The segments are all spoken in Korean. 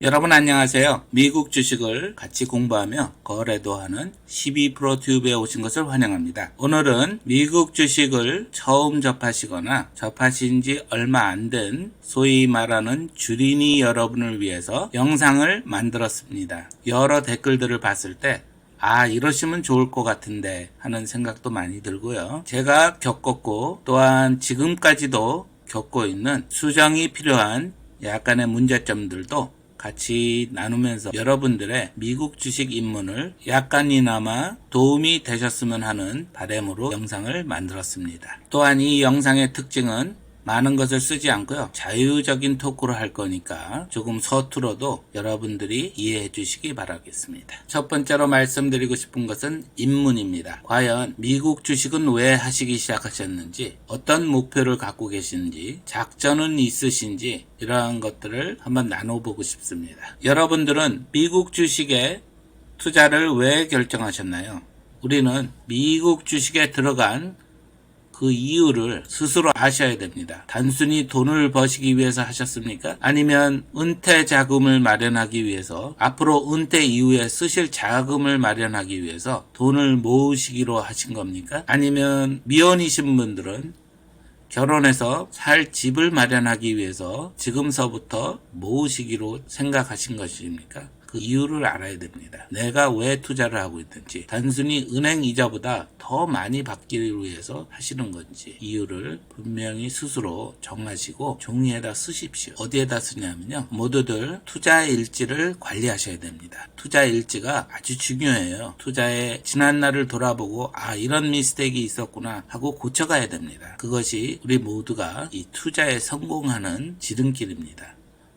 여러분 안녕하세요. 미국 주식을 같이 공부하며 거래도 하는 12프로 튜브에 오신 것을 환영합니다. 오늘은 미국 주식을 처음 접하시거나 접하신 지 얼마 안 된 소위 말하는 주린이 여러분을 위해서 영상을 만들었습니다. 여러 댓글들을 봤을 때 이러시면 좋을 것 같은데 하는 생각도 많이 들고요. 제가 겪었고 또한 지금까지도 겪고 있는 수정이 필요한 약간의 문제점들도 같이 나누면서 여러분들의 미국 주식 입문을 약간이나마 도움이 되셨으면 하는 바람으로 영상을 만들었습니다. 또한 이 영상의 특징은 많은 것을 쓰지 않고요. 자유적인 토크로 할 거니까 조금 서툴어도 여러분들이 이해해 주시기 바라겠습니다. 첫 번째로 말씀드리고 싶은 것은 입문입니다. 과연 미국 주식은 왜 하시기 시작하셨는지, 어떤 목표를 갖고 계신지, 작전은 있으신지 이러한 것들을 한번 나눠보고 싶습니다. 여러분들은 미국 주식에 투자를 왜 결정하셨나요? 우리는 미국 주식에 들어간 그 이유를 스스로 아셔야 됩니다. 단순히 돈을 버시기 위해서 하셨습니까? 아니면 은퇴 자금을 마련하기 위해서, 앞으로 은퇴 이후에 쓰실 자금을 마련하기 위해서 돈을 모으시기로 하신 겁니까? 아니면 미혼이신 분들은 결혼해서 살 집을 마련하기 위해서 지금서부터 모으시기로 생각하신 것입니까? 그 이유를 알아야 됩니다. 내가 왜 투자를 하고 있는지, 단순히 은행 이자보다 더 많이 받기 위해서 하시는 건지 이유를 분명히 스스로 정하시고 종이에다 쓰십시오. 어디에다 쓰냐면요, 모두들 투자 일지를 관리하셔야 됩니다. 투자 일지가 아주 중요해요. 투자의 지난 날을 돌아보고 이런 미스테이크가 있었구나 하고 고쳐가야 됩니다. 그것이 우리 모두가 이 투자에 성공하는 지름길입니다.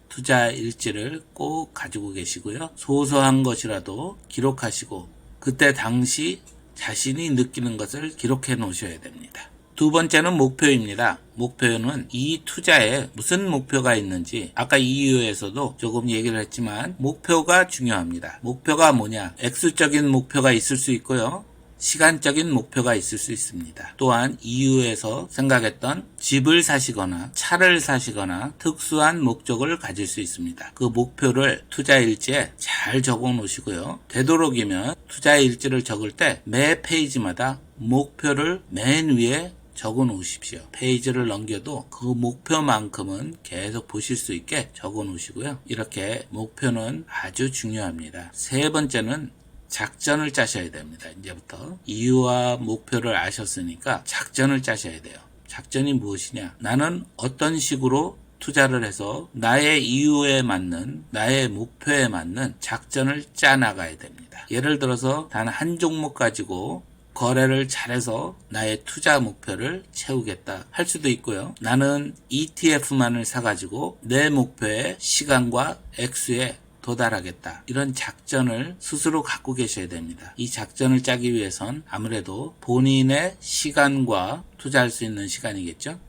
투자 일지를 꼭 가지고 계시고요. 소소한 것이라도 기록하시고 그때 당시 자신이 느끼는 것을 기록해 놓으셔야 됩니다. 두 번째는 목표입니다. 목표는 이 투자에 무슨 목표가 있는지, 아까 이유에서도 조금 얘기를 했지만 목표가 중요합니다. 목표가 뭐냐? 액수적인 목표가 있을 수 있고요. 시간적인 목표가 있을 수 있습니다. 또한 이유에서 생각했던 집을 사시거나 차를 사시거나 특수한 목적을 가질 수 있습니다. 그 목표를 투자 일지에 잘 적어 놓으시고요. 되도록이면 투자 일지를 적을 때 매 페이지마다 목표를 맨 위에 적어 놓으십시오. 페이지를 넘겨도 그 목표만큼은 계속 보실 수 있게 적어 놓으시고요. 이렇게 목표는 아주 중요합니다. 세 번째는 작전을 짜셔야 됩니다. 이제부터 이유와 목표를 아셨으니까 작전을 짜셔야 돼요. 작전이 무엇이냐? 나는 어떤 식으로 투자를 해서 나의 이유에 맞는, 나의 목표에 맞는 작전을 짜나가야 됩니다. 예를 들어서 단 한 종목 가지고 거래를 잘해서 나의 투자 목표를 채우겠다 할 수도 있고요. 나는 ETF만을 사가지고 내 목표의 시간과 액수에 도달하겠다. 이런 작전을 스스로 갖고 계셔야 됩니다. 이 작전을 짜기 위해선 아무래도 본인의 시간과 투자할 수 있는 시간이겠죠.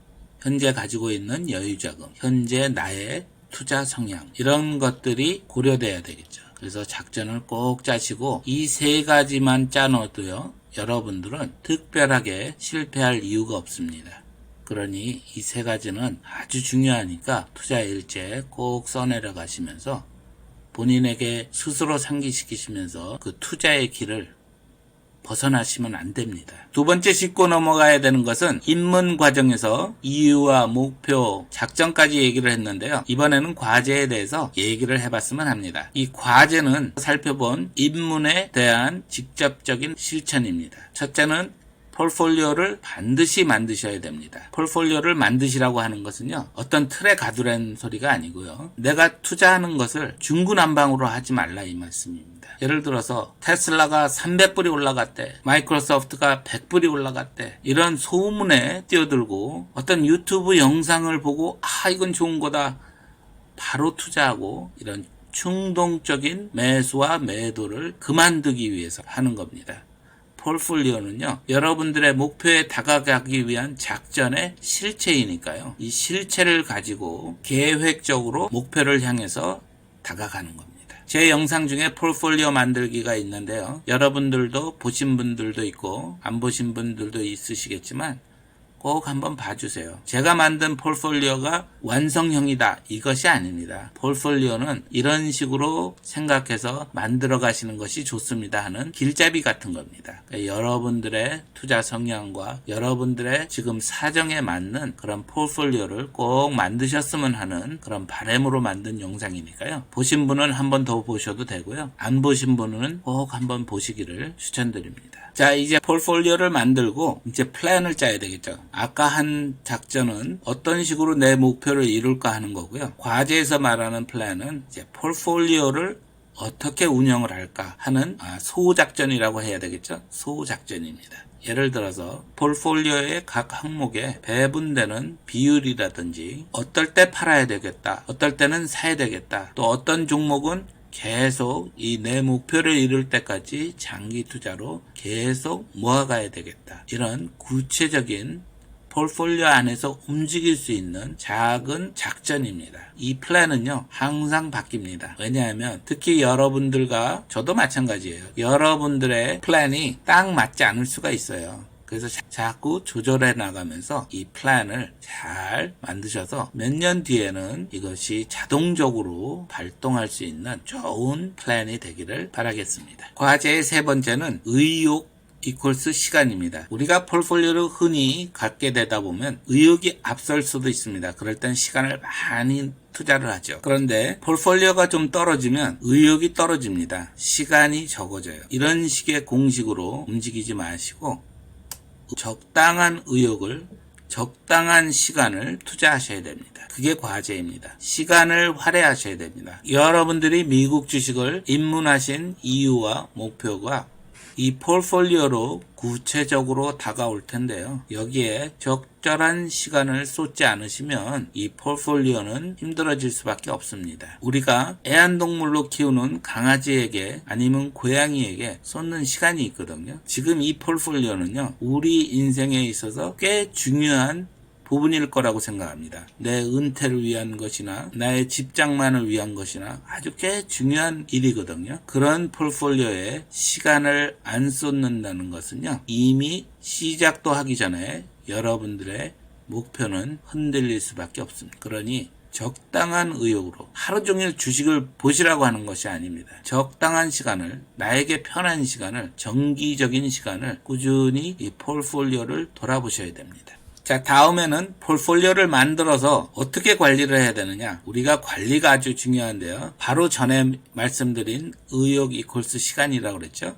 현재 가지고 있는 여유자금, 현재 나의 투자 성향, 이런 것들이 고려돼야 되겠죠. 그래서 작전을 꼭 짜시고 이 세 가지만 짜놓아도요, 여러분들은 특별하게 실패할 이유가 없습니다. 그러니 이 세 가지는 아주 중요하니까 투자 일지에 꼭 써내려 가시면서 본인에게 스스로 상기시키시면서 그 투자의 길을 벗어나시면 안 됩니다. 두 번째 짚고 넘어가야 되는 것은 입문 과정에서 이유와 목표, 작전까지 얘기를 했는데요. 이번에는 과제에 대해서 얘기를 해봤으면 합니다. 이 과제는 살펴본 입문에 대한 직접적인 실천입니다. 첫째는 폴폴리오를 반드시 만드셔야 됩니다. 폴폴리오를 만드시라고 하는 것은요, 어떤 틀에 가두라는 소리가 아니고요. 내가 투자하는 것을 중구난방으로 하지 말라 이 말씀입니다. 예를 들어서 테슬라가 300불이 올라갔대, 마이크로소프트가 100불이 올라갔대, 이런 소문에 뛰어들고 어떤 유튜브 영상을 보고 이건 좋은 거다 바로 투자하고, 이런 충동적인 매수와 매도를 그만두기 위해서 하는 겁니다. 폴폴리오는요, 여러분들의 목표에 다가가기 위한 작전의 실체이니까요. 이 실체를 가지고 계획적으로 목표를 향해서 다가가는 겁니다. 제 영상 중에 폴폴리오 만들기가 있는데요. 여러분들도 보신 분들도 있고 안 보신 분들도 있으시겠지만 꼭 한번 봐주세요. 제가 만든 폴폴리오가 완성형이다 이것이 아닙니다. 폴폴리오는 이런 식으로 생각해서 만들어 가시는 것이 좋습니다 하는 길잡이 같은 겁니다. 그러니까 여러분들의 투자 성향과 여러분들의 지금 사정에 맞는 그런 폴폴리오를 꼭 만드셨으면 하는 그런 바람으로 만든 영상이니까요. 보신 분은 한 번 더 보셔도 되고요. 안 보신 분은 꼭 한번 보시기를 추천드립니다. 자, 이제 폴폴리오를 만들고 이제 플랜을 짜야 되겠죠. 아까 한 작전은 어떤 식으로 내 목표를 이룰까 하는 거고요. 과제에서 말하는 플랜은 이제 폴폴리오를 어떻게 운영을 할까 하는 소작전이라고 해야 되겠죠. 소작전입니다. 예를 들어서 폴폴리오의 각 항목에 배분되는 비율이라든지 어떨 때 팔아야 되겠다, 어떨 때는 사야 되겠다, 또 어떤 종목은 계속 이 내 목표를 이룰 때까지 장기 투자로 계속 모아가야 되겠다. 이런 구체적인 폴폴리오 안에서 움직일 수 있는 작은 작전입니다. 이 플랜은요 항상 바뀝니다. 왜냐하면 특히 여러분들과 저도 마찬가지예요. 여러분들의 플랜이 딱 맞지 않을 수가 있어요. 그래서 자꾸 조절해 나가면서 이 플랜을 잘 만드셔서 몇 년 뒤에는 이것이 자동적으로 발동할 수 있는 좋은 플랜이 되기를 바라겠습니다. 과제의 세 번째는 의욕 이퀄스 시간입니다. 우리가 폴폴리오를 흔히 갖게 되다 보면 의욕이 앞설 수도 있습니다. 그럴 땐 시간을 많이 투자를 하죠. 그런데 폴폴리오가 좀 떨어지면 의욕이 떨어집니다. 시간이 적어져요. 이런 식의 공식으로 움직이지 마시고 적당한 의욕을 적당한 시간을 투자하셔야 됩니다. 그게 과제입니다. 시간을 할애하셔야 됩니다. 여러분들이 미국 주식을 입문하신 이유와 목표가 이 폴폴리오로 구체적으로 다가올 텐데요. 여기에 적절한 시간을 쏟지 않으시면 이 폴폴리오는 힘들어질 수밖에 없습니다. 우리가 애완동물로 키우는 강아지에게 아니면 고양이에게 쏟는 시간이 있거든요. 지금 이 폴폴리오는요. 우리 인생에 있어서 꽤 중요한 부분일 거라고 생각합니다. 내 은퇴를 위한 것이나 나의 집장만을 위한 것이나 아주 꽤 중요한 일이거든요. 그런 폴폴리오에 시간을 안 쏟는다는 것은요. 이미 시작도 하기 전에 여러분들의 목표는 흔들릴 수밖에 없습니다. 그러니 적당한 의욕으로 하루 종일 주식을 보시라고 하는 것이 아닙니다. 적당한 시간을, 나에게 편한 시간을, 정기적인 시간을 꾸준히 이 폴폴리오를 돌아보셔야 됩니다. 자, 다음에는 폴폴리오를 만들어서 어떻게 관리를 해야 되느냐. 우리가 관리가 아주 중요한데요. 바로 전에 말씀드린 의욕 이퀄스 시간이라고 그랬죠.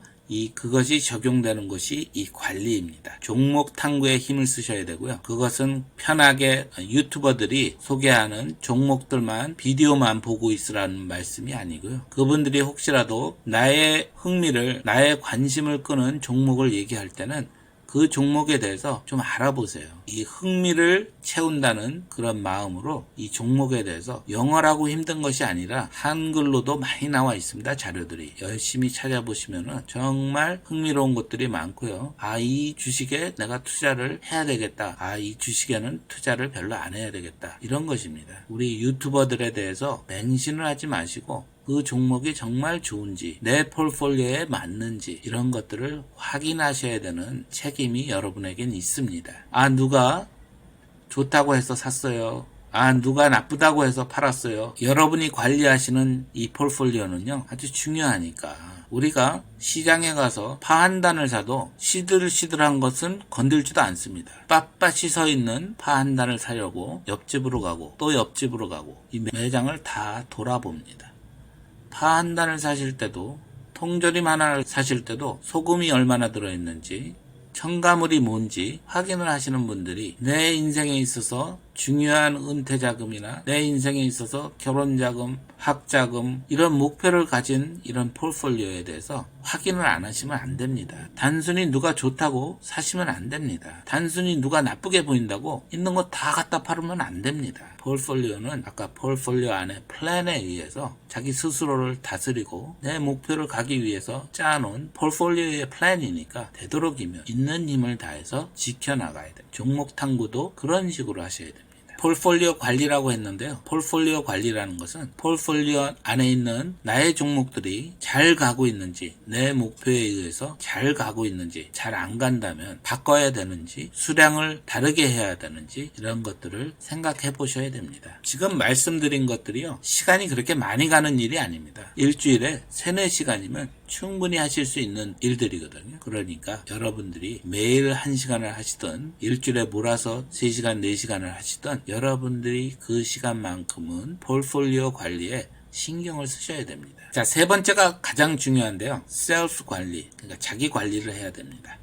그것이 적용되는 것이 이 관리입니다. 종목 탐구에 힘을 쓰셔야 되고요. 그것은 편하게 유튜버들이 소개하는 종목들만 비디오만 보고 있으라는 말씀이 아니고요. 그분들이 혹시라도 나의 흥미를, 나의 관심을 끄는 종목을 얘기할 때는 그 종목에 대해서 좀 알아보세요. 이 흥미를 채운다는 그런 마음으로 이 종목에 대해서 영어라고 힘든 것이 아니라 한글로도 많이 나와 있습니다. 자료들이. 열심히 찾아보시면은 정말 흥미로운 것들이 많고요. 이 주식에 내가 투자를 해야 되겠다. 이 주식에는 투자를 별로 안 해야 되겠다. 이런 것입니다. 우리 유튜버들에 대해서 맹신을 하지 마시고 그 종목이 정말 좋은지, 내 폴폴리오에 맞는지 이런 것들을 확인하셔야 되는 책임이 여러분에겐 있습니다. 누가 좋다고 해서 샀어요. 누가 나쁘다고 해서 팔았어요. 여러분이 관리하시는 이 폴폴리오는요, 아주 중요하니까. 우리가 시장에 가서 파 한 단을 사도 시들시들한 것은 건들지도 않습니다. 빳빳이 서 있는 파 한 단을 사려고 옆집으로 가고 또 옆집으로 가고 이 매장을 다 돌아봅니다. 파 한 단을 사실 때도, 통조림 하나를 사실 때도 소금이 얼마나 들어있는지, 첨가물이 뭔지 확인을 하시는 분들이 내 인생에 있어서 중요한 은퇴자금이나 내 인생에 있어서 결혼자금, 학자금 이런 목표를 가진 이런 폴폴리오에 대해서 확인을 안 하시면 안 됩니다. 단순히 누가 좋다고 사시면 안 됩니다. 단순히 누가 나쁘게 보인다고 있는 거 다 갖다 팔으면 안 됩니다. 폴폴리오는 아까 폴폴리오 안에 플랜에 의해서 자기 스스로를 다스리고 내 목표를 가기 위해서 짜놓은 폴폴리오의 플랜이니까 되도록이면 있는 힘을 다해서 지켜나가야 돼요. 종목 탐구도 그런 식으로 하셔야 됩니다. 폴폴리오 관리라고 했는데요. 폴폴리오 관리라는 것은 폴폴리오 안에 있는 나의 종목들이 잘 가고 있는지, 내 목표에 의해서 잘 가고 있는지, 잘 안 간다면 바꿔야 되는지, 수량을 다르게 해야 되는지 이런 것들을 생각해 보셔야 됩니다. 지금 말씀드린 것들이요, 시간이 그렇게 많이 가는 일이 아닙니다. 일주일에 3, 4시간이면 충분히 하실 수 있는 일들이거든요. 그러니까 여러분들이 매일 1시간을 하시든 일주일에 몰아서 3시간, 4시간을 하시든 여러분들이 그 시간만큼은 폴폴리오 관리에 신경을 쓰셔야 됩니다. 자, 세 번째가 가장 중요한데요. 셀프 관리, 그러니까 자기 관리를 해야 됩니다.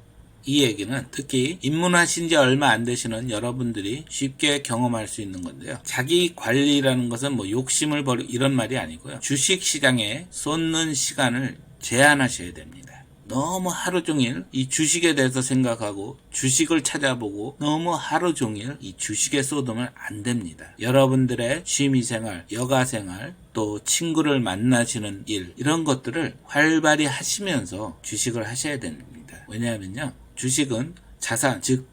이 얘기는 특히 입문하신 지 얼마 안 되시는 여러분들이 쉽게 경험할 수 있는 건데요. 자기 관리라는 것은 뭐 욕심을 버리고 이런 말이 아니고요. 주식 시장에 쏟는 시간을 제한하셔야 됩니다. 너무 하루 종일 이 주식에 대해서 생각하고 주식을 찾아보고 너무 하루 종일 이 주식에 쏟으면 안 됩니다. 여러분들의 취미생활, 여가생활, 또 친구를 만나시는 일, 이런 것들을 활발히 하시면서 주식을 하셔야 됩니다. 왜냐하면요, 주식은 자산, 즉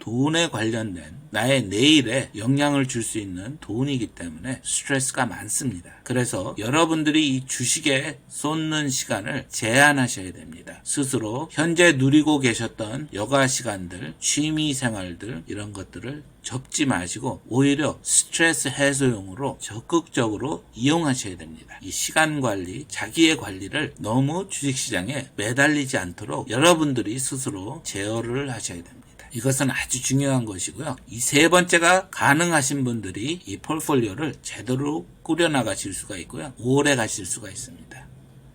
돈에 관련된 나의 내일에 영향을 줄 수 있는 돈이기 때문에 스트레스가 많습니다. 그래서 여러분들이 이 주식에 쏟는 시간을 제한하셔야 됩니다. 스스로 현재 누리고 계셨던 여가 시간들, 취미 생활들 이런 것들을 접지 마시고 오히려 스트레스 해소용으로 적극적으로 이용하셔야 됩니다. 이 시간 관리, 자기의 관리를 너무 주식시장에 매달리지 않도록 여러분들이 스스로 제어를 하셔야 됩니다. 이것은 아주 중요한 것이고요. 이 세 번째가 가능하신 분들이 이 폴폴리오를 제대로 꾸려나가실 수가 있고요. 오래 가실 수가 있습니다.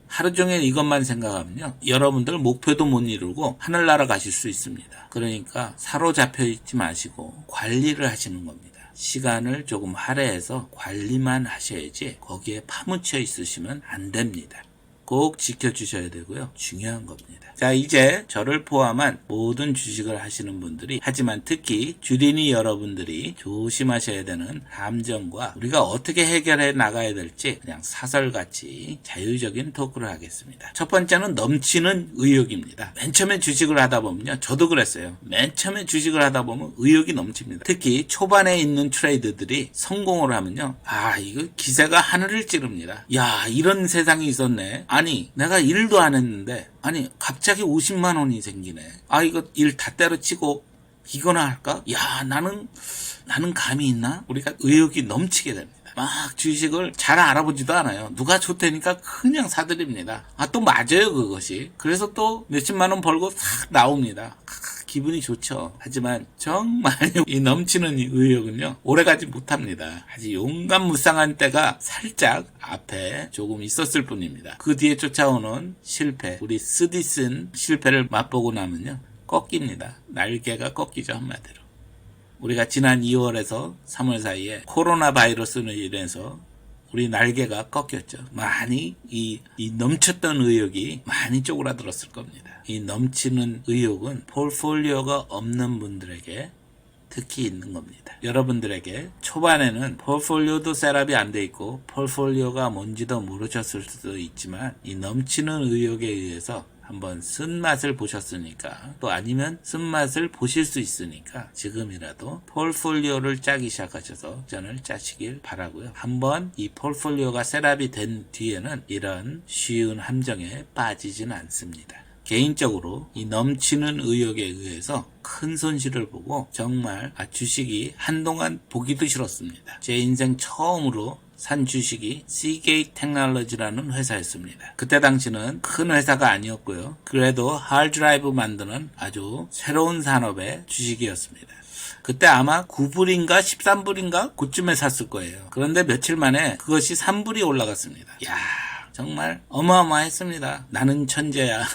하루 종일 이것만 생각하면요, 여러분들 목표도 못 이루고 하늘나라 가실 수 있습니다. 그러니까 사로잡혀 있지 마시고 관리를 하시는 겁니다. 시간을 조금 할애해서 관리만 하셔야지 거기에 파묻혀 있으시면 안 됩니다. 꼭 지켜주셔야 되고요. 중요한 겁니다. 자, 이제 저를 포함한 모든 주식을 하시는 분들이, 하지만 특히 주린이 여러분들이 조심하셔야 되는 함정과 우리가 어떻게 해결해 나가야 될지 그냥 사설같이 자유적인 토크를 하겠습니다. 첫 번째는 넘치는 의욕입니다. 맨 처음에 주식을 하다 보면요, 저도 그랬어요. 맨 처음에 주식을 하다 보면 의욕이 넘칩니다. 특히 초반에 있는 트레이더들이 성공을 하면요, 이거 기세가 하늘을 찌릅니다. 야, 이런 세상이 있었네. 아니, 내가 일도 안 했는데, 아니, 갑자기 50만 원이 생기네. 이거 일 다 때려치고 이거나 할까? 야, 나는 감이 있나? 우리가 의욕이 넘치게 됩니다. 막 주식을 잘 알아보지도 않아요. 누가 좋다니까 그냥 사드립니다. 또 맞아요, 그것이. 그래서 또 몇십만 원 벌고 싹 나옵니다. 기분이 좋죠. 하지만 정말 이 넘치는 의욕은요, 오래가지 못합니다. 아주 용감무쌍한 때가 살짝 앞에 조금 있었을 뿐입니다. 그 뒤에 쫓아오는 실패, 우리 쓰디쓴 실패를 맛보고 나면요, 꺾입니다. 날개가 꺾이죠, 한마디로. 우리가 지난 2월에서 3월 사이에 코로나 바이러스로 인해서 우리 날개가 꺾였죠. 많이 이 넘쳤던 의욕이 많이 쪼그라들었을 겁니다. 이 넘치는 의욕은 폴폴리오가 없는 분들에게 특히 있는 겁니다. 여러분들에게 초반에는 폴폴리오도 셋업이 안 돼 있고 폴폴리오가 뭔지도 모르셨을 수도 있지만, 이 넘치는 의욕에 의해서 한번 쓴맛을 보셨으니까, 또 아니면 쓴맛을 보실 수 있으니까 지금이라도 폴폴리오를 짜기 시작하셔서 전을 짜시길 바라고요. 한번 이 폴폴리오가 셋업이 된 뒤에는 이런 쉬운 함정에 빠지진 않습니다. 개인적으로 이 넘치는 의욕에 의해서 큰 손실을 보고 정말 주식이 한동안 보기도 싫었습니다. 제 인생 처음으로 산 주식이 시게이트 테크놀로지라는 회사였습니다. 그때 당시는 큰 회사가 아니었고요. 그래도 하드드라이브 만드는 아주 새로운 산업의 주식이었습니다. 그때 아마 9불인가 13불인가 그쯤에 샀을 거예요. 그런데 며칠 만에 그것이 3불이 올라갔습니다. 이야, 정말 어마어마했습니다. 나는 천재야.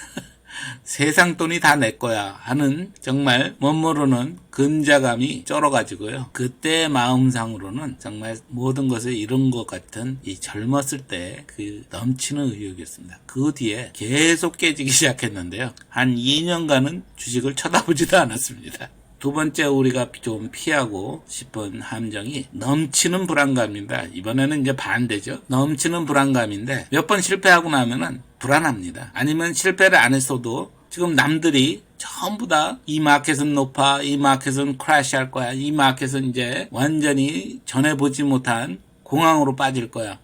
세상 돈이 다 내 거야 하는 정말 멋모르는 근자감이 쩔어가지고요. 그때 마음상으로는 정말 모든 것을 이룬 것 같은 이 젊었을 때 그 넘치는 의욕이었습니다. 그 뒤에 계속 깨지기 시작했는데요. 한 2년간은 주식을 쳐다보지도 않았습니다. 두 번째 우리가 좀 피하고 싶은 함정이 넘치는 불안감입니다. 이번에는 이제 반대죠. 넘치는 불안감인데 몇 번 실패하고 나면은 불안합니다. 아니면 실패를 안 했어도 지금 남들이 전부 다 이 마켓은 높아, 이 마켓은 크래시 할 거야, 이 마켓은 이제 완전히 전해보지 못한 공황으로 빠질 거야.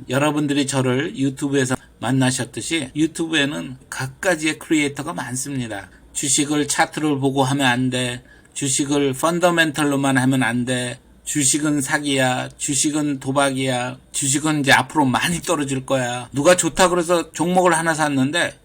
여러분들이 저를 유튜브에서 만나셨듯이 유튜브에는 각가지의 크리에이터가 많습니다. 주식을 차트를 보고 하면 안 돼. 주식을 펀더멘털로만 하면 안 돼. 주식은 사기야. 주식은 도박이야. 주식은 이제 앞으로 많이 떨어질 거야. 누가 좋다 그래서 종목을 하나 샀는데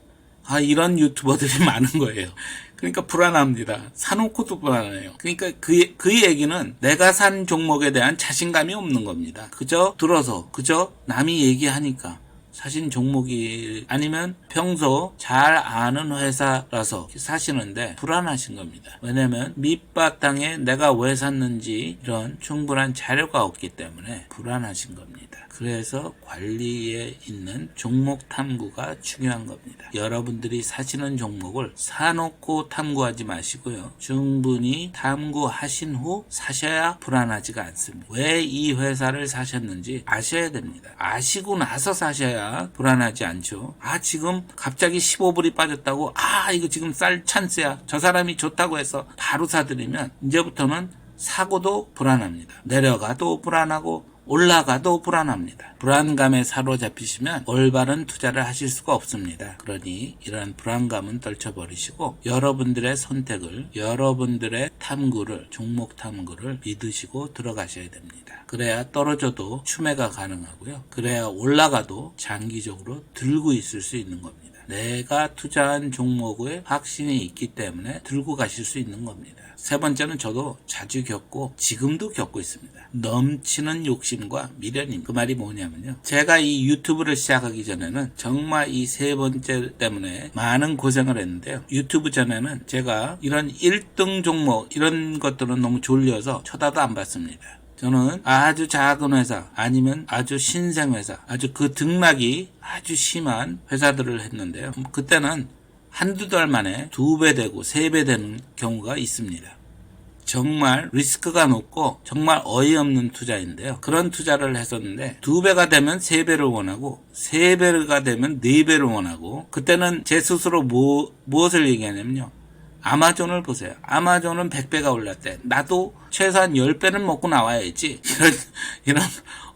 이런 유튜버들이 많은 거예요. 그러니까 불안합니다. 사놓고도 불안해요. 그러니까 그 얘기는 내가 산 종목에 대한 자신감이 없는 겁니다. 그저 들어서, 그저 남이 얘기하니까 사신 종목이 아니면 평소 잘 아는 회사라서 사시는데 불안하신 겁니다. 왜냐면 밑바탕에 내가 왜 샀는지 이런 충분한 자료가 없기 때문에 불안하신 겁니다. 그래서 관리에 있는 종목 탐구가 중요한 겁니다. 여러분들이 사시는 종목을 사놓고 탐구하지 마시고요. 충분히 탐구하신 후 사셔야 불안하지가 않습니다. 왜 이 회사를 사셨는지 아셔야 됩니다. 아시고 나서 사셔야 불안하지 않죠. 지금 갑자기 15불이 빠졌다고 이거 지금 쌀 찬스야. 저 사람이 좋다고 해서 바로 사들이면 이제부터는 사고도 불안합니다. 내려가도 불안하고 올라가도 불안합니다. 불안감에 사로잡히시면 올바른 투자를 하실 수가 없습니다. 그러니 이러한 불안감은 떨쳐버리시고 여러분들의 선택을, 여러분들의 탐구를, 종목 탐구를 믿으시고 들어가셔야 됩니다. 그래야 떨어져도 추매가 가능하고요. 그래야 올라가도 장기적으로 들고 있을 수 있는 겁니다. 내가 투자한 종목에 확신이 있기 때문에 들고 가실 수 있는 겁니다. 세 번째는 저도 자주 겪고 지금도 겪고 있습니다. 넘치는 욕심과 미련입니다. 그 말이 뭐냐면요. 제가 이 유튜브를 시작하기 전에는 정말 이 세 번째 때문에 많은 고생을 했는데요. 유튜브 전에는 제가 이런 1등 종목 이런 것들은 너무 졸려서 쳐다도 안 봤습니다. 저는 아주 작은 회사 아니면 아주 신생 회사, 아주 그 등락이 아주 심한 회사들을 했는데요. 그때는 한두 달 만에 2배 되고 3배 되는 경우가 있습니다. 정말 리스크가 높고 정말 어이없는 투자인데요. 그런 투자를 했었는데 2배가 되면 3배를 원하고 3배가 되면 4배를 원하고 그때는 제 스스로 무엇을 얘기하냐면요. 아마존을 보세요. 아마존은 100배가 올랐대. 나도 최소한 10배는 먹고 나와야지. 이런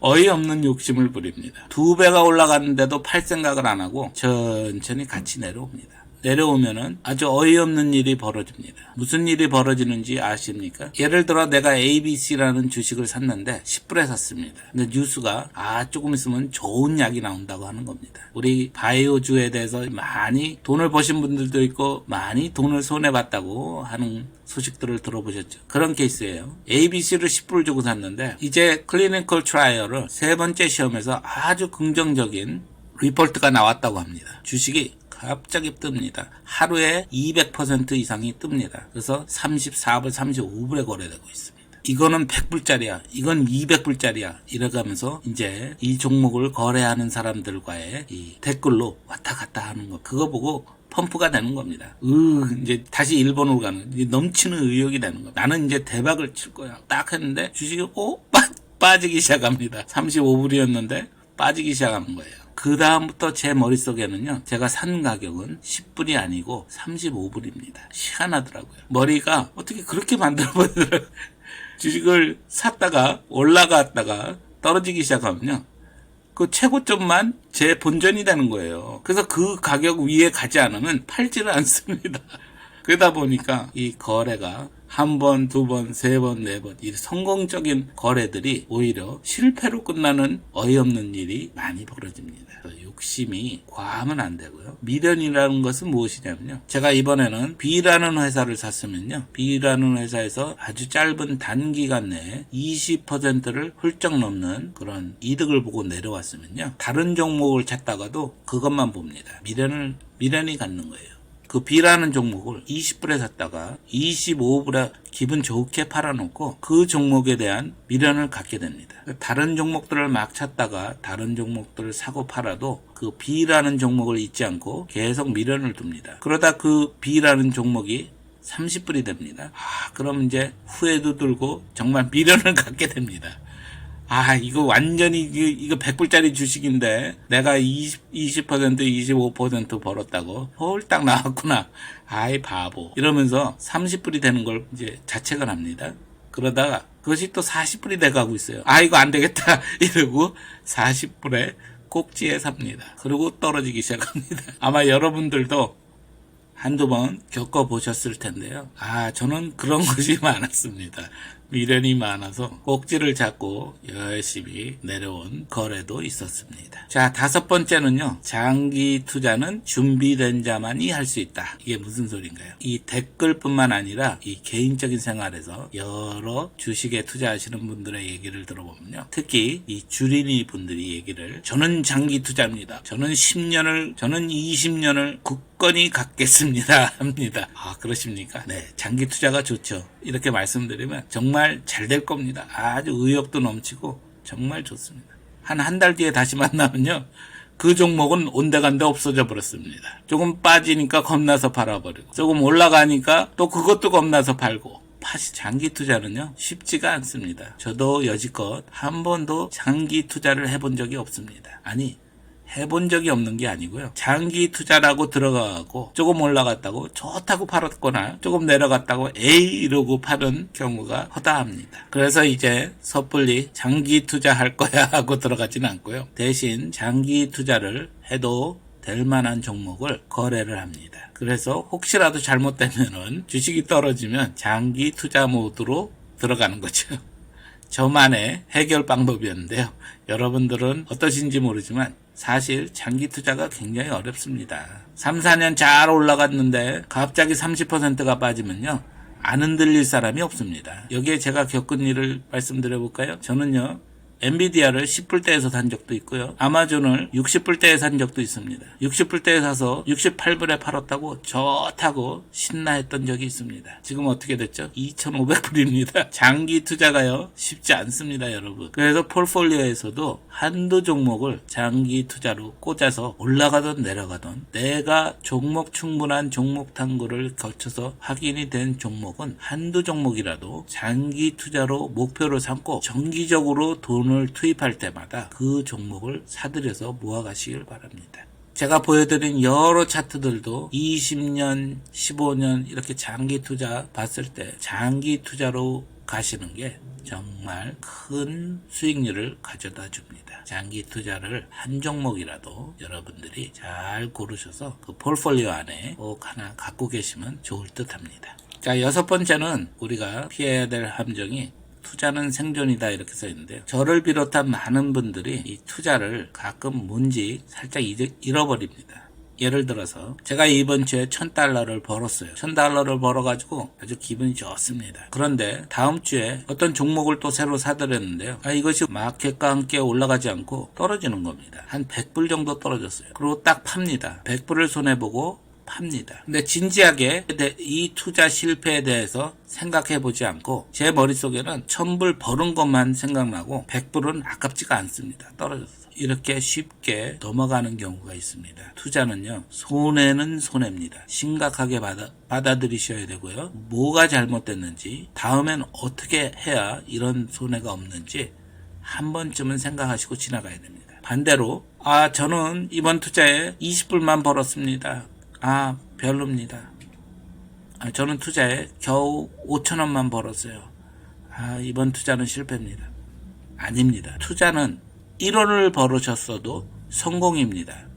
어이없는 욕심을 부립니다. 2배가 올라갔는데도 팔 생각을 안 하고 천천히 같이 내려옵니다. 내려오면은 아주 어이없는 일이 벌어집니다. 무슨 일이 벌어지는지 아십니까? 예를 들어 내가 ABC라는 주식을 샀는데 10불에 샀습니다. 근데 뉴스가 조금 있으면 좋은 약이 나온다고 하는 겁니다. 우리 바이오주에 대해서 많이 돈을 버신 분들도 있고 많이 돈을 손해봤다고 하는 소식들을 들어보셨죠? 그런 케이스예요. ABC를 10불 주고 샀는데 이제 클리니컬 트라이얼을 세 번째 시험에서 아주 긍정적인 리포트가 나왔다고 합니다. 주식이 갑자기 뜹니다. 하루에 200% 이상이 뜹니다. 그래서 34불, 35불에 거래되고 있습니다. 이거는 100불짜리야. 이건 200불짜리야. 이래가면서 이제 이 종목을 거래하는 사람들과의 이 댓글로 왔다 갔다 하는 거. 그거 보고 펌프가 되는 겁니다. 이제 다시 일본으로 가는, 넘치는 의욕이 되는 거야. 나는 이제 대박을 칠 거야. 딱 했는데 주식이 빠지기 시작합니다. 35불이었는데 빠지기 시작하는 거예요. 그 다음부터 제 머릿속에는요. 제가 산 가격은 10불이 아니고 35불입니다. 희한하더라고요. 머리가 어떻게 그렇게 만들어버리더라고요. 주식을 샀다가 올라갔다가 떨어지기 시작하면요. 그 최고점만 제 본전이 되는 거예요. 그래서 그 가격 위에 가지 않으면 팔지를 않습니다. 그러다 보니까 이 거래가 한 번, 두 번, 세 번, 네 번, 이 성공적인 거래들이 오히려 실패로 끝나는 어이없는 일이 많이 벌어집니다. 욕심이 과하면 안 되고요. 미련이라는 것은 무엇이냐면요. 제가 이번에는 B라는 회사를 샀으면요. B라는 회사에서 아주 짧은 단기간 내에 20%를 훌쩍 넘는 그런 이득을 보고 내려왔으면요. 다른 종목을 찾다가도 그것만 봅니다. 미련이 갖는 거예요. 그 B라는 종목을 20불에 샀다가 25불에 기분 좋게 팔아놓고 그 종목에 대한 미련을 갖게 됩니다. 다른 종목들을 막 찾다가 다른 종목들을 사고 팔아도 그 B라는 종목을 잊지 않고 계속 미련을 둡니다. 그러다 그 B라는 종목이 30불이 됩니다. 그럼 이제 후회도 들고 정말 미련을 갖게 됩니다. 이거 완전히 이거 100불짜리 주식인데 내가 20% 25% 벌었다고 홀딱 나왔구나. 아이 바보. 이러면서 30불이 되는 걸 이제 자책을 합니다. 그러다가 그것이 또 40불이 돼가고 있어요. 이거 안 되겠다 이러고 40불에 꼭지에 삽니다. 그리고 떨어지기 시작합니다. 아마 여러분들도 한두 번 겪어보셨을 텐데요. 저는 그런 것이 많았습니다. 미련이 많아서 꼭지를 잡고 열심히 내려온 거래도 있었습니다. 자, 5번째는요. 장기 투자는 준비된 자만이 할 수 있다. 이게 무슨 소린가요? 이 댓글뿐만 아니라 이 개인적인 생활에서 여러 주식에 투자하시는 분들의 얘기를 들어보면요. 특히 이 주린이 분들이 얘기를 저는 장기 투자입니다. 저는 20년을 굳건히 갖겠습니다. 합니다. 그러십니까? 네, 장기 투자가 좋죠. 이렇게 말씀드리면 정말 잘 될 겁니다. 아주 의욕도 넘치고 정말 좋습니다. 한 달 뒤에 다시 만나면요. 그 종목은 온데간데 없어져 버렸습니다. 조금 빠지니까 겁나서 팔아버리고 조금 올라가니까 또 그것도 겁나서 팔고 장기 투자는요 쉽지가 않습니다. 저도 여지껏 한 번도 장기 투자를 해본 적이 없습니다. 해본 적이 없는 게 아니고요. 장기 투자라고 들어가고 조금 올라갔다고 좋다고 팔았거나 조금 내려갔다고 에이 이러고 파는 경우가 허다합니다. 그래서 이제 섣불리 장기 투자할 거야 하고 들어가지는 않고요. 대신 장기 투자를 해도 될 만한 종목을 거래를 합니다. 그래서 혹시라도 잘못되면은 주식이 떨어지면 장기 투자 모드로 들어가는 거죠. 저만의 해결 방법이었는데요. 여러분들은 어떠신지 모르지만 사실 장기 투자가 굉장히 어렵습니다. 3, 4년 잘 올라갔는데 갑자기 30%가 빠지면요. 안 흔들릴 사람이 없습니다. 여기에 제가 겪은 일을 말씀드려 볼까요? 저는요. 엔비디아를 10불대에서 산 적도 있고요. 아마존을 60불대에 산 적도 있습니다. 60불대에 사서 68불에 팔았다고 좋다고 신나했던 적이 있습니다. 지금 어떻게 됐죠? 2,500불입니다. 장기 투자가요 쉽지 않습니다, 여러분. 그래서 폴폴리오에서도 한두 종목을 장기 투자로 꽂아서 올라가든 내려가든 내가 충분한 종목 탐구를 거쳐서 확인이 된 종목은 한두 종목이라도 장기 투자로 목표를 삼고 정기적으로 돈을 투입할 때마다 그 종목을 사들여서 모아가시길 바랍니다. 제가 보여드린 여러 차트들도 20년, 15년 이렇게 장기 투자 봤을 때 장기 투자로 가시는 게 정말 큰 수익률을 가져다 줍니다. 장기 투자를 한 종목이라도 여러분들이 잘 고르셔서 그 폴폴리오 안에 꼭 하나 갖고 계시면 좋을 듯 합니다. 자, 6번째는 우리가 피해야 될 함정이 투자는 생존이다 이렇게 써 있는데요. 저를 비롯한 많은 분들이 이 투자를 가끔 뭔지 살짝 잃어버립니다. 예를 들어서 제가 이번 주에 $1,000를 벌었어요. $1,000를 벌어가지고 아주 기분이 좋습니다. 그런데 다음 주에 어떤 종목을 또 새로 사들였는데요. 이것이 마켓과 함께 올라가지 않고 떨어지는 겁니다. 한 100불 정도 떨어졌어요. 그리고 딱 팝니다. 100불을 손해보고 팝니다. 근데 진지하게 이 투자 실패에 대해서 생각해보지 않고 제 머릿속에는 1,000불 버는 것만 생각나고 100불은 아깝지가 않습니다. 떨어졌어. 이렇게 쉽게 넘어가는 경우가 있습니다. 투자는요, 손해는 손해입니다. 심각하게 받아들이셔야 되고요. 뭐가 잘못됐는지, 다음엔 어떻게 해야 이런 손해가 없는지 한 번쯤은 생각하시고 지나가야 됩니다. 반대로 저는 이번 투자에 20불만 벌었습니다. 별로입니다. 저는 투자에 겨우 5,000원만 벌었어요. 이번 투자는 실패입니다. 아닙니다. 투자는 1원을 벌으셨어도 성공입니다.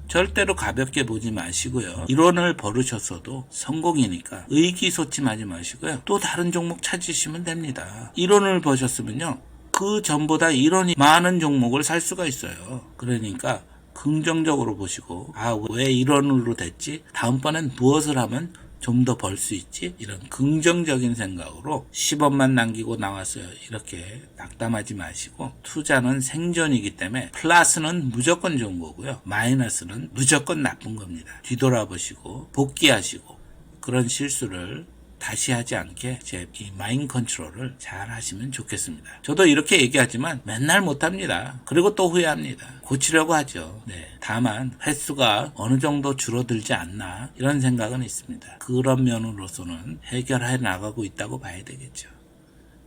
절대로 가볍게 보지 마시고요. 1원을 벌으셨어도 성공이니까 의기소침하지 마시고요. 또 다른 종목 찾으시면 됩니다. 1원을 버셨으면요. 그 전보다 1원이 많은 종목을 살 수가 있어요. 그러니까 긍정적으로 보시고 왜 1원으로 됐지? 다음번엔 무엇을 하면 좀 더 벌 수 있지? 이런 긍정적인 생각으로 10원만 남기고 나왔어요. 이렇게 낙담하지 마시고 투자는 생존이기 때문에 플러스는 무조건 좋은 거고요. 마이너스는 무조건 나쁜 겁니다. 뒤돌아보시고 복귀하시고 그런 실수를 다시 하지 않게 제 이 마인드 컨트롤을 잘 하시면 좋겠습니다. 저도 이렇게 얘기하지만 맨날 못합니다. 그리고 또 후회합니다. 고치려고 하죠. 네. 다만 횟수가 어느 정도 줄어들지 않나 이런 생각은 있습니다. 그런 면으로서는 해결해 나가고 있다고 봐야 되겠죠.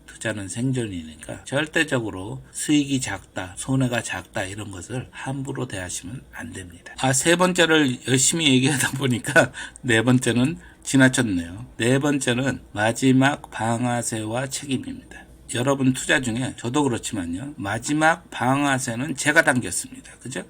투자는 생존이니까 절대적으로 수익이 작다, 손해가 작다 이런 것을 함부로 대하시면 안 됩니다. 세 번째를 열심히 얘기하다 보니까 네 번째는 지나쳤네요. 네 번째는 마지막 방아쇠와 책임입니다. 여러분 투자 중에 저도 그렇지만요. 마지막 방아쇠는 제가 당겼습니다. 그죠?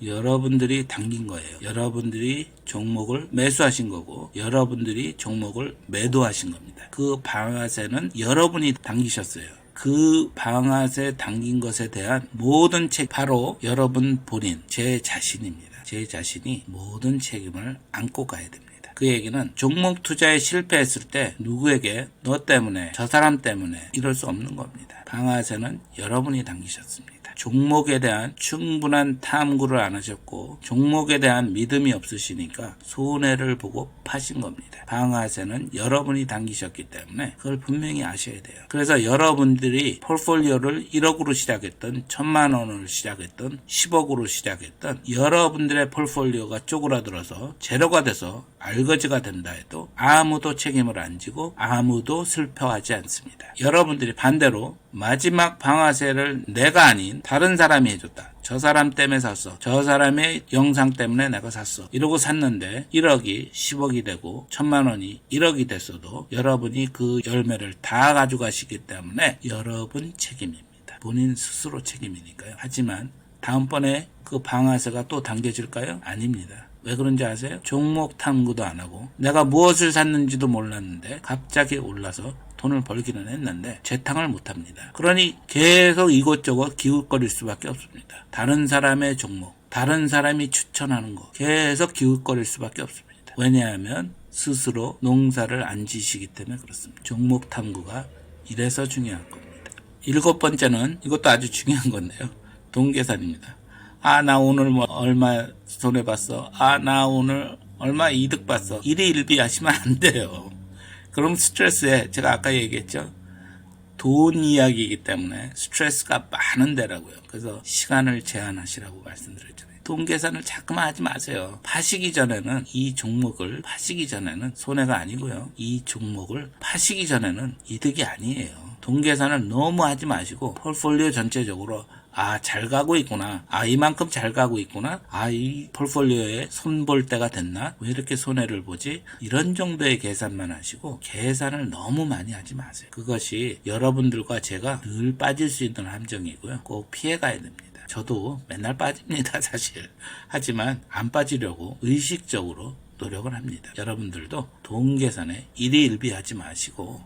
여러분들이 당긴 거예요. 여러분들이 종목을 매수하신 거고 여러분들이 종목을 매도하신 겁니다. 그 방아쇠는 여러분이 당기셨어요. 그 방아쇠 당긴 것에 대한 모든 책 바로 여러분 본인, 제 자신입니다. 제 자신이 모든 책임을 안고 가야 됩니다. 그 얘기는 종목 투자에 실패했을 때 누구에게 너 때문에 저 사람 때문에 이럴 수 없는 겁니다. 방아쇠는 여러분이 당기셨습니다. 종목에 대한 충분한 탐구를 안 하셨고 종목에 대한 믿음이 없으시니까 손해를 보고 파신 겁니다. 방아쇠는 여러분이 당기셨기 때문에 그걸 분명히 아셔야 돼요. 그래서 여러분들이 포트폴리오를 1억으로 시작했던 1000만 원으로 시작했던 10억으로 시작했던 여러분들의 포트폴리오가 쪼그라들어서 제로가 돼서 알거지가 된다 해도 아무도 책임을 안 지고 아무도 슬퍼하지 않습니다. 여러분들이 반대로 마지막 방아쇠를 내가 아닌 다른 사람이 해줬다. 저 사람 때문에 샀어. 저 사람의 영상 때문에 내가 샀어. 이러고 샀는데 1억이 10억이 되고 1000만 원이 1억이 됐어도 여러분이 그 열매를 다 가져가시기 때문에 여러분 책임입니다. 본인 스스로 책임이니까요. 하지만 다음번에 그 방아쇠가 또 당겨질까요? 아닙니다. 왜 그런지 아세요? 종목 탐구도 안 하고 내가 무엇을 샀는지도 몰랐는데 갑자기 올라서 돈을 벌기는 했는데 재탕을 못합니다. 그러니 계속 이것저것 기웃거릴 수밖에 없습니다. 다른 사람의 종목, 다른 사람이 추천하는 거 계속 기웃거릴 수밖에 없습니다. 왜냐하면 스스로 농사를 안 지시기 때문에 그렇습니다. 종목 탐구가 이래서 중요한 겁니다. 7번째는 이것도 아주 중요한 건데요. 돈 계산입니다. 나 오늘 얼마 손해봤어. 나 오늘 얼마 이득 봤어. 일희일비 하시면 안 돼요. 그럼 스트레스에 제가 아까 얘기했죠. 돈 이야기이기 때문에 스트레스가 많은 데라고요. 그래서 시간을 제한하시라고 말씀드렸잖아요. 돈 계산을 자꾸만 하지 마세요. 파시기 전에는 이 종목을 파시기 전에는 손해가 아니고요. 이 종목을 파시기 전에는 이득이 아니에요. 돈 계산을 너무 하지 마시고 포트폴리오 전체적으로 잘 가고 있구나. 이만큼 잘 가고 있구나. 이 포트폴리오에 손볼 때가 됐나? 왜 이렇게 손해를 보지? 이런 정도의 계산만 하시고 계산을 너무 많이 하지 마세요. 그것이 여러분들과 제가 늘 빠질 수 있는 함정이고요. 꼭 피해가야 됩니다. 저도 맨날 빠집니다, 사실. 하지만 안 빠지려고 의식적으로 노력을 합니다. 여러분들도 돈 계산에 일희일비하지 마시고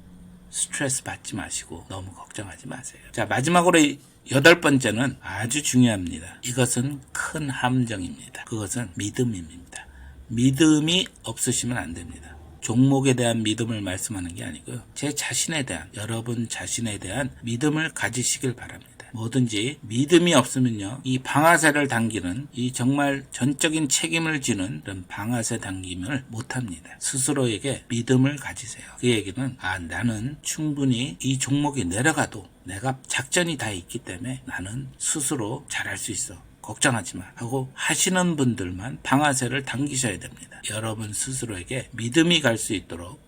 스트레스 받지 마시고 너무 걱정하지 마세요. 자, 마지막으로 8번째는 아주 중요합니다. 이것은 큰 함정입니다. 그것은 믿음입니다. 믿음이 없으시면 안 됩니다. 종목에 대한 믿음을 말씀하는 게 아니고요. 제 자신에 대한, 여러분 자신에 대한 믿음을 가지시길 바랍니다. 뭐든지 믿음이 없으면요, 이 방아쇠를 당기는, 이 정말 전적인 책임을 지는 이런 방아쇠 당김을 못합니다. 스스로에게 믿음을 가지세요. 그 얘기는 나는 충분히 이 종목이 내려가도 내가 작전이 다 있기 때문에 나는 스스로 잘할 수 있어. 걱정하지 마 하고 하시는 분들만 방아쇠를 당기셔야 됩니다. 여러분 스스로에게 믿음이 갈 수 있도록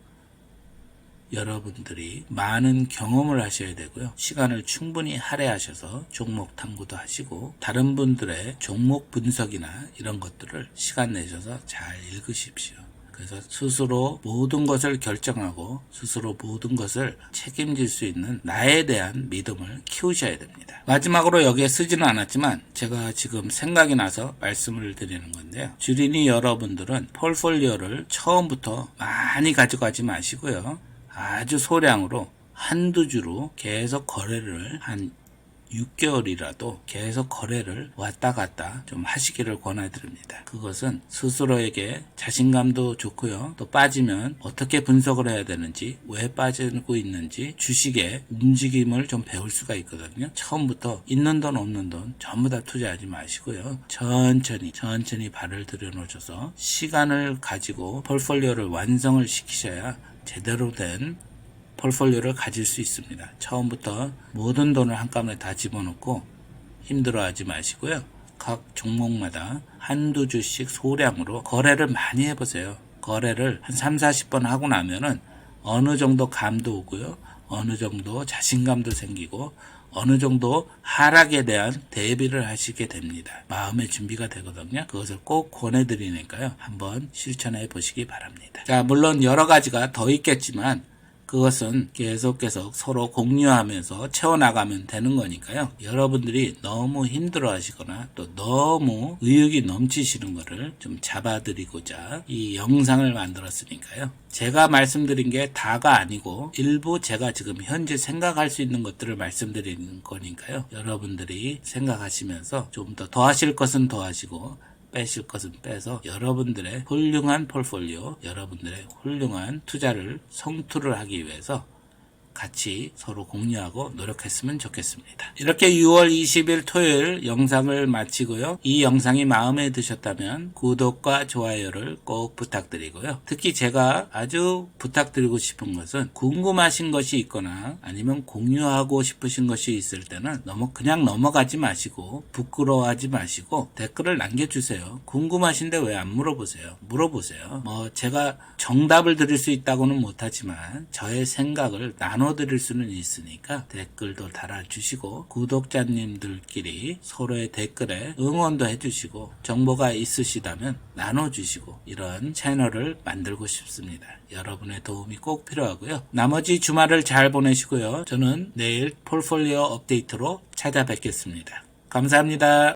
여러분들이 많은 경험을 하셔야 되고요. 시간을 충분히 할애하셔서 종목 탐구도 하시고 다른 분들의 종목 분석이나 이런 것들을 시간 내셔서 잘 읽으십시오. 그래서 스스로 모든 것을 결정하고 스스로 모든 것을 책임질 수 있는 나에 대한 믿음을 키우셔야 됩니다. 마지막으로 여기에 쓰지는 않았지만 제가 지금 생각이 나서 말씀을 드리는 건데요. 주린이 여러분들은 포트폴리오를 처음부터 많이 가져가지 마시고요. 아주 소량으로 한두 주로 계속 거래를 한 6개월이라도 계속 거래를 왔다 갔다 좀 하시기를 권해드립니다. 그것은 스스로에게 자신감도 좋고요. 또 빠지면 어떻게 분석을 해야 되는지, 왜 빠지고 있는지 주식의 움직임을 좀 배울 수가 있거든요. 처음부터 있는 돈 없는 돈 전부 다 투자하지 마시고요. 천천히 발을 들여놓으셔서 시간을 가지고 포트폴리오를 완성을 시키셔야 제대로 된 포트폴리오를 가질 수 있습니다. 처음부터 모든 돈을 한꺼번에 다 집어넣고 힘들어하지 마시고요. 각 종목마다 한두 주씩 소량으로 거래를 많이 해보세요. 거래를 한 3, 40번 하고 나면은 어느 정도 감도 오고요. 어느 정도 자신감도 생기고 어느 정도 하락에 대한 대비를 하시게 됩니다. 마음의 준비가 되거든요. 그것을 꼭 권해드리니까요. 한번 실천해 보시기 바랍니다. 자, 물론 여러 가지가 더 있겠지만 그것은 계속 서로 공유하면서 채워나가면 되는 거니까요. 여러분들이 너무 힘들어 하시거나 또 너무 의욕이 넘치시는 거를 좀 잡아드리고자 이 영상을 만들었으니까요. 제가 말씀드린 게 다가 아니고 일부 제가 지금 현재 생각할 수 있는 것들을 말씀드리는 거니까요. 여러분들이 생각하시면서 좀 더 하실 것은 더 하시고 빼실 것은 빼서 여러분들의 훌륭한 폴폴리오, 여러분들의 훌륭한 투자를 성투를 하기 위해서 같이 서로 공유하고 노력했으면 좋겠습니다. 이렇게 6월 20일 토요일 영상을 마치고요. 이 영상이 마음에 드셨다면 구독과 좋아요를 꼭 부탁드리고요. 특히 제가 아주 부탁드리고 싶은 것은 궁금하신 것이 있거나 아니면 공유하고 싶으신 것이 있을 때는 너무 그냥 넘어가지 마시고 부끄러워하지 마시고 댓글을 남겨주세요. 궁금하신데 왜 안 물어보세요? 물어보세요. 제가 정답을 드릴 수 있다고는 못하지만 저의 생각을 나눠드릴 수는 있으니까 댓글도 달아주시고 구독자님들끼리 서로의 댓글에 응원도 해주시고 정보가 있으시다면 나눠주시고 이런 채널을 만들고 싶습니다. 여러분의 도움이 꼭 필요하고요. 나머지 주말을 잘 보내시고요. 저는 내일 폴폴리오 업데이트로 찾아뵙겠습니다. 감사합니다.